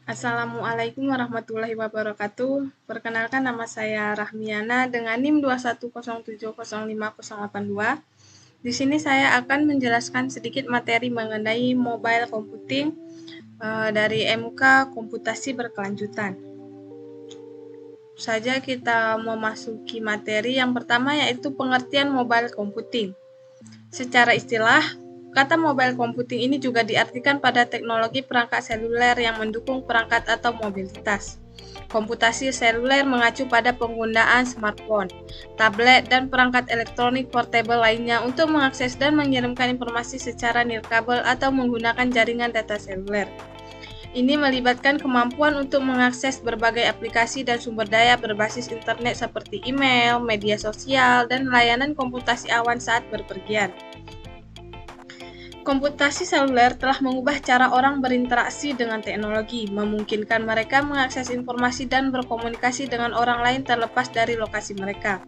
Assalamualaikum warahmatullahi wabarakatuh. Perkenalkan, nama saya Rahmiana dengan NIM 210705082. Di sini saya akan menjelaskan sedikit materi mengenai mobile computing dari MK Komputasi Berkelanjutan. Saja kita memasuki materi yang pertama, yaitu pengertian mobile computing. Secara istilah, kata mobile computing ini juga diartikan pada teknologi perangkat seluler yang mendukung perangkat atau mobilitas. Komputasi seluler mengacu pada penggunaan smartphone, tablet, dan perangkat elektronik portable lainnya untuk mengakses dan mengirimkan informasi secara nirkabel atau menggunakan jaringan data seluler. Ini melibatkan kemampuan untuk mengakses berbagai aplikasi dan sumber daya berbasis internet seperti email, media sosial, dan layanan komputasi awan saat berpergian. Komputasi seluler telah mengubah cara orang berinteraksi dengan teknologi, memungkinkan mereka mengakses informasi dan berkomunikasi dengan orang lain terlepas dari lokasi mereka.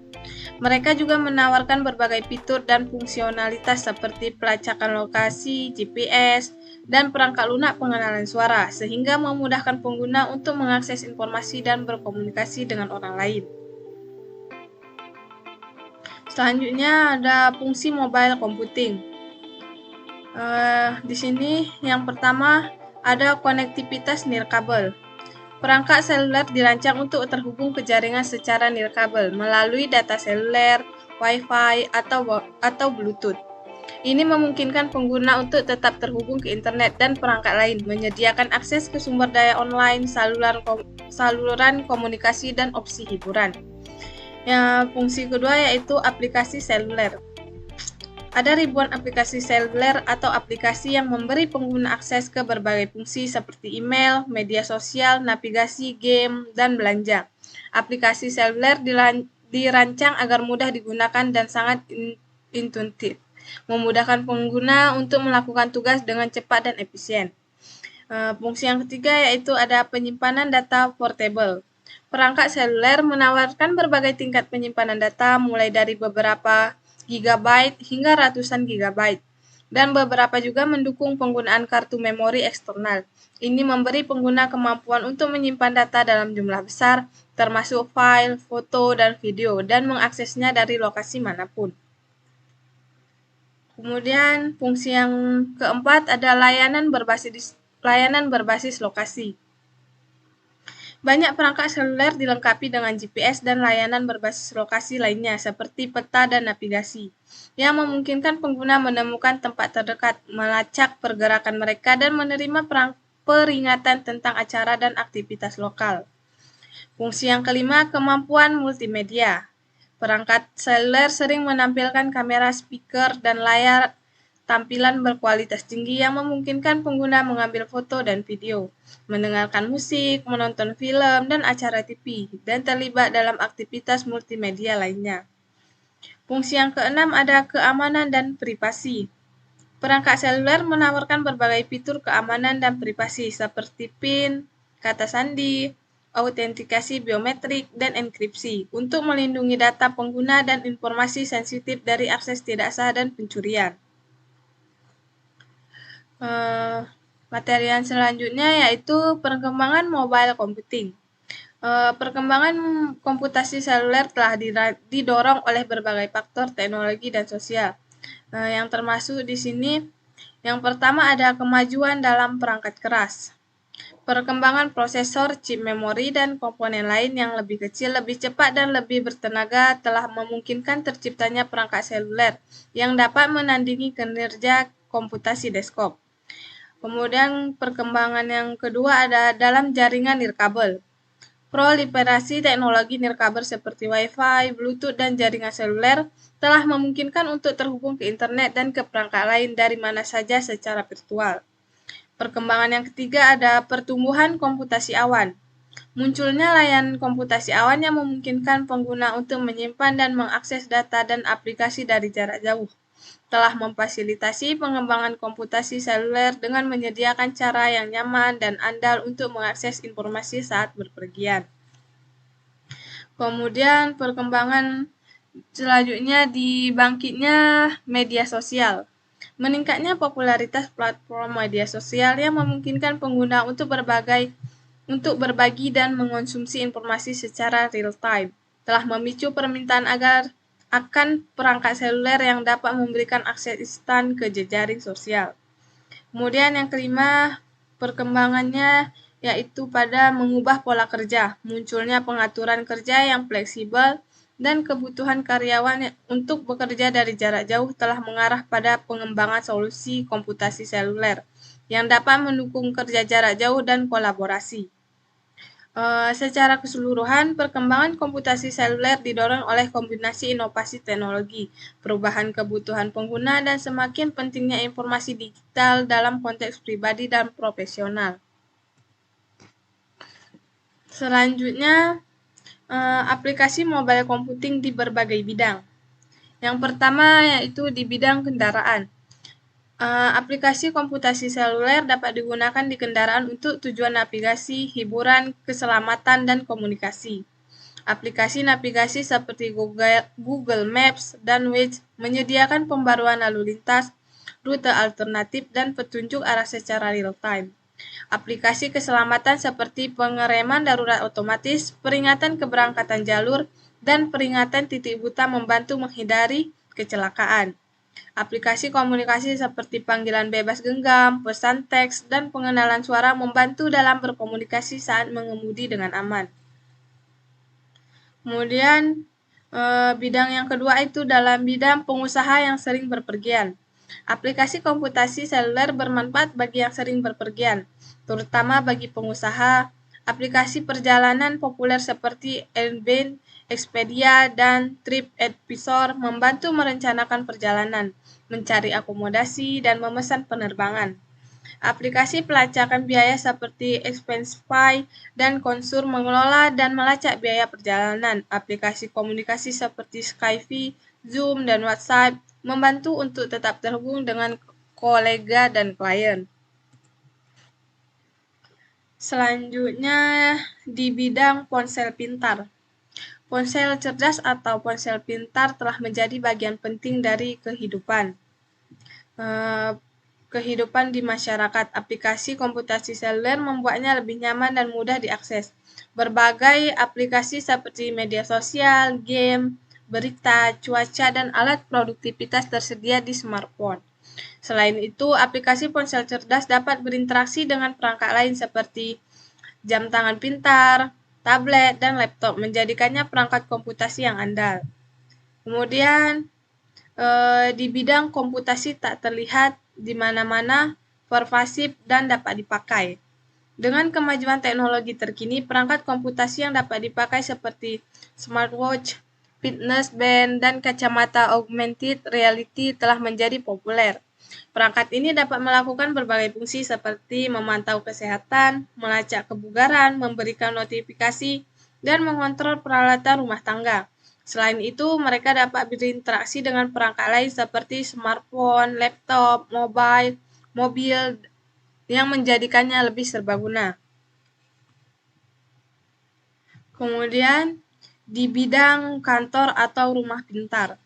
Mereka juga menawarkan berbagai fitur dan fungsionalitas seperti pelacakan lokasi, GPS, dan perangkat lunak pengenalan suara, sehingga memudahkan pengguna untuk mengakses informasi dan berkomunikasi dengan orang lain. Selanjutnya ada fungsi mobile computing. Di sini yang pertama ada konektivitas nirkabel. Perangkat seluler dirancang untuk terhubung ke jaringan secara nirkabel melalui data seluler, Wi-Fi, atau Bluetooth. Ini memungkinkan pengguna untuk tetap terhubung ke internet dan perangkat lain, menyediakan akses ke sumber daya online, saluran komunikasi, dan opsi hiburan. Fungsi kedua yaitu aplikasi seluler. Ada ribuan aplikasi seluler atau aplikasi yang memberi pengguna akses ke berbagai fungsi seperti email, media sosial, navigasi, game, dan belanja. Aplikasi seluler dirancang agar mudah digunakan dan sangat intuitif, memudahkan pengguna untuk melakukan tugas dengan cepat dan efisien. Fungsi yang ketiga yaitu ada penyimpanan data portable. Perangkat seluler menawarkan berbagai tingkat penyimpanan data mulai dari beberapa gigabyte hingga ratusan gigabyte, dan beberapa juga mendukung penggunaan kartu memori eksternal. Ini memberi pengguna kemampuan untuk menyimpan data dalam jumlah besar, termasuk file, foto, dan video, dan mengaksesnya dari lokasi manapun. Kemudian fungsi yang keempat ada layanan berbasis lokasi. Banyak perangkat seluler dilengkapi dengan GPS dan layanan berbasis lokasi lainnya seperti peta dan navigasi, yang memungkinkan pengguna menemukan tempat terdekat, melacak pergerakan mereka, dan menerima peringatan tentang acara dan aktivitas lokal. Fungsi yang kelima, kemampuan multimedia. Perangkat seluler sering menampilkan kamera, speaker, dan layar tampilan berkualitas tinggi yang memungkinkan pengguna mengambil foto dan video, mendengarkan musik, menonton film dan acara TV, dan terlibat dalam aktivitas multimedia lainnya. Fungsi yang keenam ada keamanan dan privasi. Perangkat seluler menawarkan berbagai fitur keamanan dan privasi seperti PIN, kata sandi, autentikasi biometrik, dan enkripsi untuk melindungi data pengguna dan informasi sensitif dari akses tidak sah dan pencurian. Materi yang selanjutnya yaitu perkembangan mobile computing. Perkembangan komputasi seluler telah didorong oleh berbagai faktor teknologi dan sosial. Yang termasuk di sini, yang pertama ada kemajuan dalam perangkat keras. Perkembangan prosesor, chip memori, dan komponen lain yang lebih kecil, lebih cepat, dan lebih bertenaga telah memungkinkan terciptanya perangkat seluler yang dapat menandingi kinerja komputasi desktop. Kemudian perkembangan yang kedua ada dalam jaringan nirkabel. Proliferasi teknologi nirkabel seperti Wi-Fi, Bluetooth, dan jaringan seluler telah memungkinkan untuk terhubung ke internet dan ke perangkat lain dari mana saja secara virtual. Perkembangan yang ketiga ada pertumbuhan komputasi awan. Munculnya layanan komputasi awan yang memungkinkan pengguna untuk menyimpan dan mengakses data dan aplikasi dari jarak jauh, telah memfasilitasi pengembangan komputasi seluler dengan menyediakan cara yang nyaman dan andal untuk mengakses informasi saat berpergian. Kemudian perkembangan selanjutnya dibangkitnya media sosial. Meningkatnya popularitas platform media sosial yang memungkinkan pengguna untuk untuk berbagi dan mengonsumsi informasi secara real-time, telah memicu permintaan akan perangkat seluler yang dapat memberikan akses instan ke jejaring sosial. Kemudian yang kelima, perkembangannya yaitu pada mengubah pola kerja, munculnya pengaturan kerja yang fleksibel, dan kebutuhan karyawan untuk bekerja dari jarak jauh telah mengarah pada pengembangan solusi komputasi seluler yang dapat mendukung kerja jarak jauh dan kolaborasi. Secara keseluruhan, perkembangan komputasi seluler didorong oleh kombinasi inovasi teknologi, perubahan kebutuhan pengguna, dan semakin pentingnya informasi digital dalam konteks pribadi dan profesional. Selanjutnya, aplikasi mobile computing di berbagai bidang. Yang pertama yaitu di bidang kendaraan. Aplikasi komputasi seluler dapat digunakan di kendaraan untuk tujuan navigasi, hiburan, keselamatan, dan komunikasi. Aplikasi navigasi seperti Google Maps dan Waze menyediakan pembaruan lalu lintas, rute alternatif, dan petunjuk arah secara real-time. Aplikasi keselamatan seperti pengereman darurat otomatis, peringatan keberangkatan jalur, dan peringatan titik buta membantu menghindari kecelakaan. Aplikasi komunikasi seperti panggilan bebas genggam, pesan teks, dan pengenalan suara membantu dalam berkomunikasi saat mengemudi dengan aman. Kemudian, bidang yang kedua itu dalam bidang pengusaha yang sering berpergian. Aplikasi komputasi seluler bermanfaat bagi yang sering berpergian, terutama bagi pengusaha. Aplikasi perjalanan populer seperti Airbnb, Expedia, dan TripAdvisor membantu merencanakan perjalanan, mencari akomodasi, dan memesan penerbangan. Aplikasi pelacakan biaya seperti Expensify dan Konsur mengelola dan melacak biaya perjalanan. Aplikasi komunikasi seperti Skype, Zoom, dan WhatsApp membantu untuk tetap terhubung dengan kolega dan klien. Selanjutnya di bidang ponsel pintar. Ponsel cerdas atau ponsel pintar telah menjadi bagian penting dari kehidupan di masyarakat. Aplikasi komputasi seluler membuatnya lebih nyaman dan mudah diakses. Berbagai aplikasi seperti media sosial, game, berita, cuaca, dan alat produktivitas tersedia di smartphone. Selain itu, aplikasi ponsel cerdas dapat berinteraksi dengan perangkat lain seperti jam tangan pintar, tablet, dan laptop, menjadikannya perangkat komputasi yang andal. Kemudian, di bidang komputasi tak terlihat di mana-mana, pervasif, dan dapat dipakai. Dengan kemajuan teknologi terkini, perangkat komputasi yang dapat dipakai seperti smartwatch, fitness band, dan kacamata augmented reality telah menjadi populer. Perangkat ini dapat melakukan berbagai fungsi seperti memantau kesehatan, melacak kebugaran, memberikan notifikasi, dan mengontrol peralatan rumah tangga. Selain itu, mereka dapat berinteraksi dengan perangkat lain seperti smartphone, laptop, mobil, yang menjadikannya lebih serbaguna. Kemudian, di bidang kantor atau rumah pintar.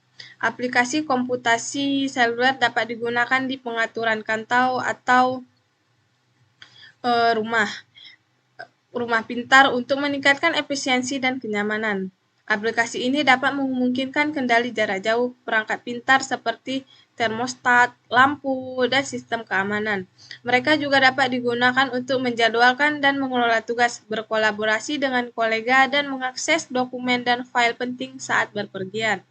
Aplikasi komputasi seluler dapat digunakan di pengaturan kantor atau rumah pintar untuk meningkatkan efisiensi dan kenyamanan. Aplikasi ini dapat memungkinkan kendali jarak jauh, perangkat pintar seperti termostat, lampu, dan sistem keamanan. Mereka juga dapat digunakan untuk menjadwalkan dan mengelola tugas, berkolaborasi dengan kolega, dan mengakses dokumen dan file penting saat berpergian.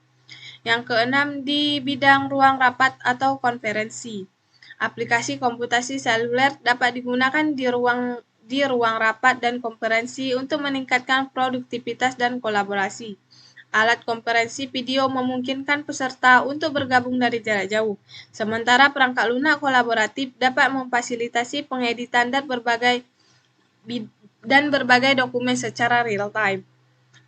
Yang keenam, di bidang ruang rapat atau konferensi. Aplikasi komputasi seluler dapat digunakan di ruang rapat dan konferensi untuk meningkatkan produktivitas dan kolaborasi. Alat konferensi video memungkinkan peserta untuk bergabung dari jarak jauh, sementara perangkat lunak kolaboratif dapat memfasilitasi pengeditan dan berbagai dokumen secara real-time.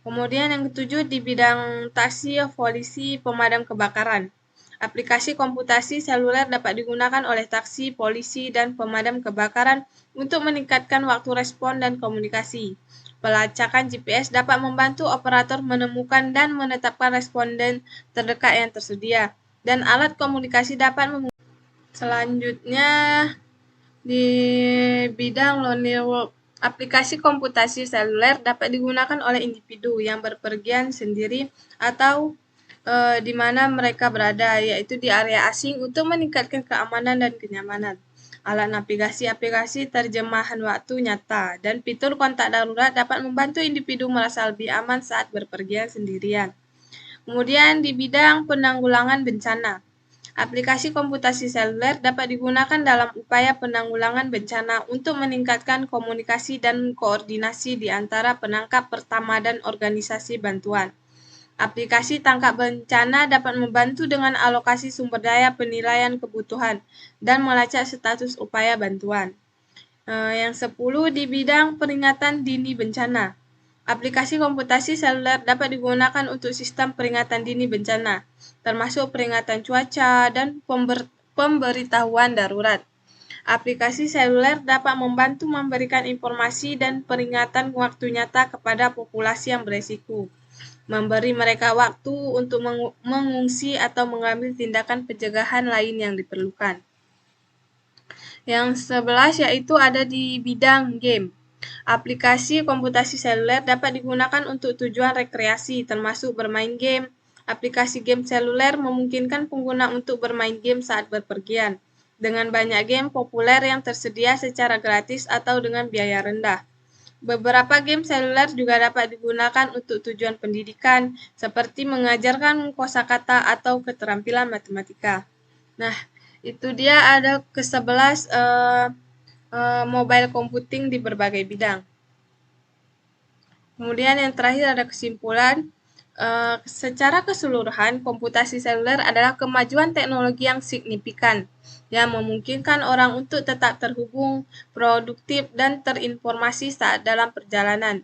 Kemudian yang ketujuh di bidang taksi, polisi, pemadam kebakaran. Aplikasi komputasi seluler dapat digunakan oleh taksi, polisi, dan pemadam kebakaran untuk meningkatkan waktu respon dan komunikasi. Pelacakan GPS dapat membantu operator menemukan dan menetapkan responden terdekat yang tersedia, dan alat komunikasi dapat Selanjutnya, di bidang lonely work. Aplikasi komputasi seluler dapat digunakan oleh individu yang berpergian sendiri atau di mana mereka berada, yaitu di area asing untuk meningkatkan keamanan dan kenyamanan. Alat navigasi aplikasi terjemahan waktu nyata dan fitur kontak darurat dapat membantu individu merasa lebih aman saat berpergian sendirian. Kemudian di bidang penanggulangan bencana, aplikasi komputasi seluler dapat digunakan dalam upaya penanggulangan bencana untuk meningkatkan komunikasi dan koordinasi di antara penangkap pertama dan organisasi bantuan. Aplikasi tangkap bencana dapat membantu dengan alokasi sumber daya penilaian kebutuhan dan melacak status upaya bantuan. Yang 10 di bidang peringatan dini bencana. Aplikasi komputasi seluler dapat digunakan untuk sistem peringatan dini bencana, termasuk peringatan cuaca dan pemberitahuan darurat. Aplikasi seluler dapat membantu memberikan informasi dan peringatan waktu nyata kepada populasi yang beresiko, memberi mereka waktu untuk mengungsi atau mengambil tindakan pencegahan lain yang diperlukan. Yang 11 yaitu ada di bidang game. Aplikasi komputasi seluler dapat digunakan untuk tujuan rekreasi, termasuk bermain game. Aplikasi game seluler memungkinkan pengguna untuk bermain game saat berpergian, dengan banyak game populer yang tersedia secara gratis atau dengan biaya rendah. Beberapa game seluler juga dapat digunakan untuk tujuan pendidikan, seperti mengajarkan kosakata atau keterampilan matematika. Nah, itu dia ada ke-11 mobile computing di berbagai bidang. Kemudian yang terakhir ada kesimpulan, secara keseluruhan komputasi seluler adalah kemajuan teknologi yang signifikan yang memungkinkan orang untuk tetap terhubung, produktif, dan terinformasi saat dalam perjalanan.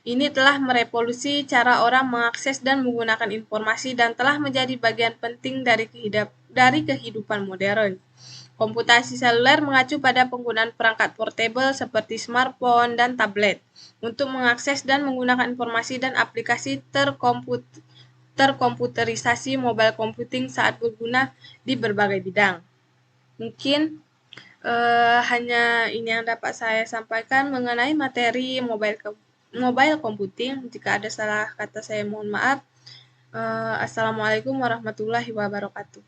Ini telah merevolusi cara orang mengakses dan menggunakan informasi dan telah menjadi bagian penting dari kehidupan modern. Komputasi seluler mengacu pada penggunaan perangkat portable seperti smartphone dan tablet untuk mengakses dan menggunakan informasi dan aplikasi terkomputerisasi mobile computing saat berguna di berbagai bidang. Mungkin hanya ini yang dapat saya sampaikan mengenai materi mobile computing. Jika ada salah kata saya mohon maaf. Assalamualaikum warahmatullahi wabarakatuh.